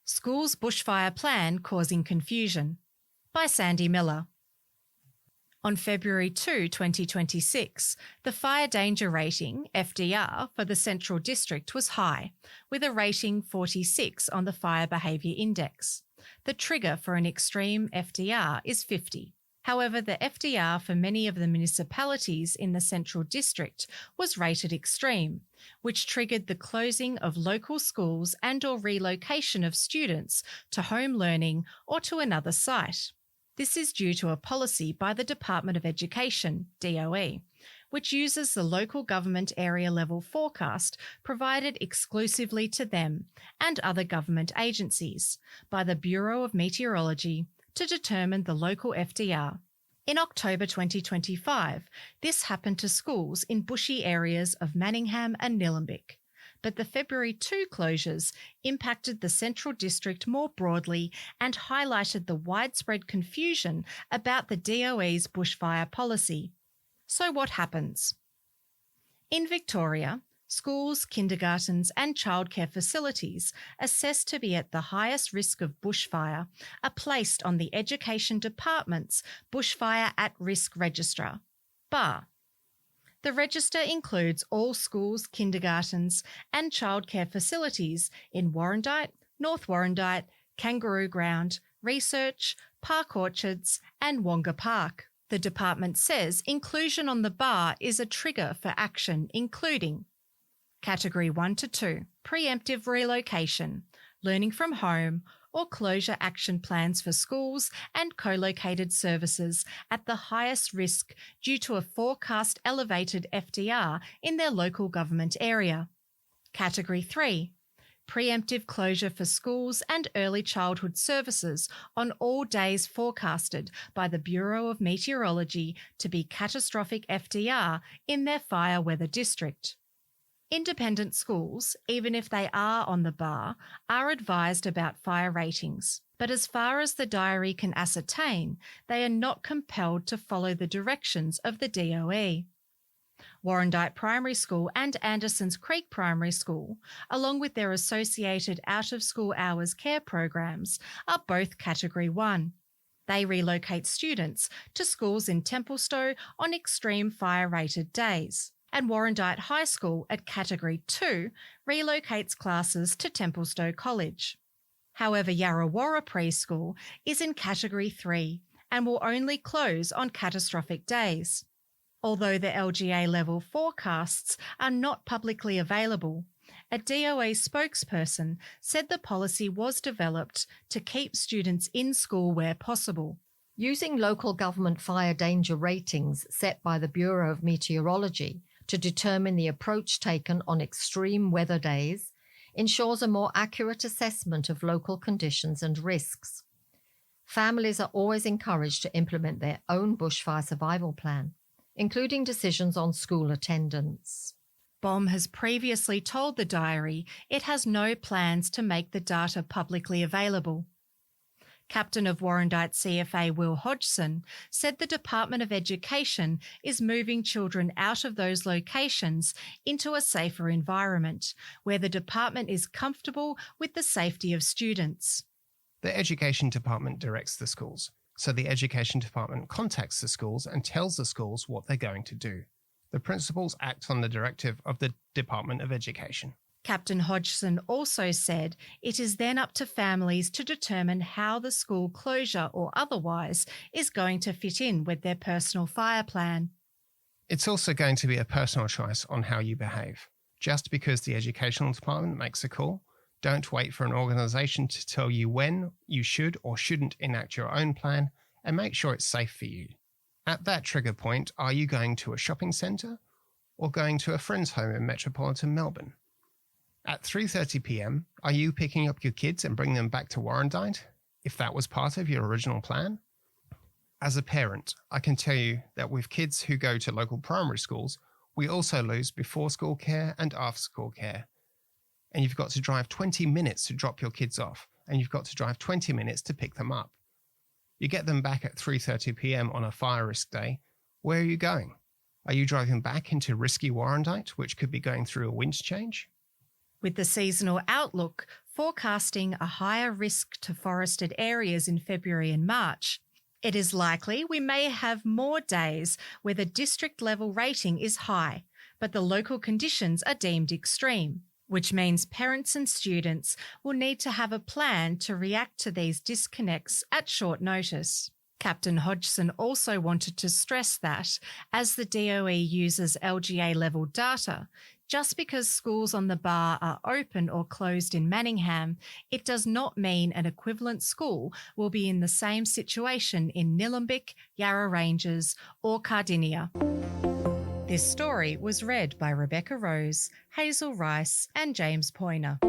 School's bushfire plan causing confusion. By Sandy Miller. On February 2, 2026, the fire danger rating, FDR, for the Central District was high, with a rating 46 on the Fire Behaviour Index. The trigger for an extreme FDR is 50. However, the FDR for many of the municipalities in the Central District was rated extreme, which triggered the closing of local schools and/or relocation of students to home learning or to another site. This is due to a policy by the Department of Education, DOE, which uses the local government area level forecast provided exclusively to them and other government agencies by the Bureau of Meteorology to determine the local FDR. In October 2025, this happened to schools in bushy areas of Manningham and Nillumbik, but the February 2 closures impacted the Central District more broadly and highlighted the widespread confusion about the DOE's bushfire policy. So what happens? In Victoria, schools, kindergartens and childcare facilities assessed to be at the highest risk of bushfire are placed on the Education Department's Bushfire at Risk Register, BAR. The register includes all schools, kindergartens and childcare facilities in Warrandyte, North Warrandyte, Kangaroo Ground, Research, Park Orchards and Wonga Park. The department says inclusion on the BAR is a trigger for action including Category 1 to 2, preemptive relocation, learning from home or closure action plans for schools and co-located services at the highest risk due to a forecast elevated FDR in their local government area. Category 3, preemptive closure for schools and early childhood services on all days forecasted by the Bureau of Meteorology to be catastrophic FDR in their fire weather district. Independent schools, even if they are on the BAR, are advised about fire ratings, but as far as the diary can ascertain, they are not compelled to follow the directions of the DOE. Warrandyte Primary School and Andersons Creek Primary School, along with their associated out-of-school hours care programs, are both Category 1. They relocate students to schools in Templestowe on extreme fire-rated days. And Warrandyte High School at Category 2 relocates classes to Templestowe College. However, Yarrawarra Preschool is in Category 3 and will only close on catastrophic days. Although the LGA level forecasts are not publicly available, a DOE spokesperson said the policy was developed to keep students in school where possible. Using local government fire danger ratings set by the Bureau of Meteorology to determine the approach taken on extreme weather days ensures a more accurate assessment of local conditions and risks. Families are always encouraged to implement their own bushfire survival plan, including decisions on school attendance. BOM has previously told the diary it has no plans to make the data publicly available. Captain of Warrandyte CFA Will Hodgson said the Department of Education is moving children out of those locations into a safer environment where the department is comfortable with the safety of students. The Education Department directs the schools, so the Education Department contacts the schools and tells the schools what they're going to do. The principals act on the directive of the Department of Education. Captain Hodgson also said it is then up to families to determine how the school closure or otherwise is going to fit in with their personal fire plan. It's also going to be a personal choice on how you behave. Just because the Educational Department makes a call, don't wait for an organisation to tell you when you should or shouldn't enact your own plan, and make sure it's safe for you. At that trigger point, are you going to a shopping centre or going to a friend's home in metropolitan Melbourne? At 3:30 p.m, are you picking up your kids and bringing them back to Warrandyte, if that was part of your original plan? As a parent, I can tell you that with kids who go to local primary schools, we also lose before school care and after school care. And you've got to drive 20 minutes to drop your kids off, and you've got to drive 20 minutes to pick them up. You get them back at 3:30 p.m. on a fire risk day. Where are you going? Are you driving back into risky Warrandyte, which could be going through a wind change? With the seasonal outlook forecasting a higher risk to forested areas in February and March, it is likely we may have more days where the district level rating is high, but the local conditions are deemed extreme, which means parents and students will need to have a plan to react to these disconnects at short notice. Captain Hodgson also wanted to stress that, as the DOE uses LGA level data, just because schools on the bar are open or closed in Manningham, it does not mean an equivalent school will be in the same situation in Nillumbik, Yarra Ranges or Cardinia. This story was read by Rebecca Rose, Hazel Rice and James Poyner.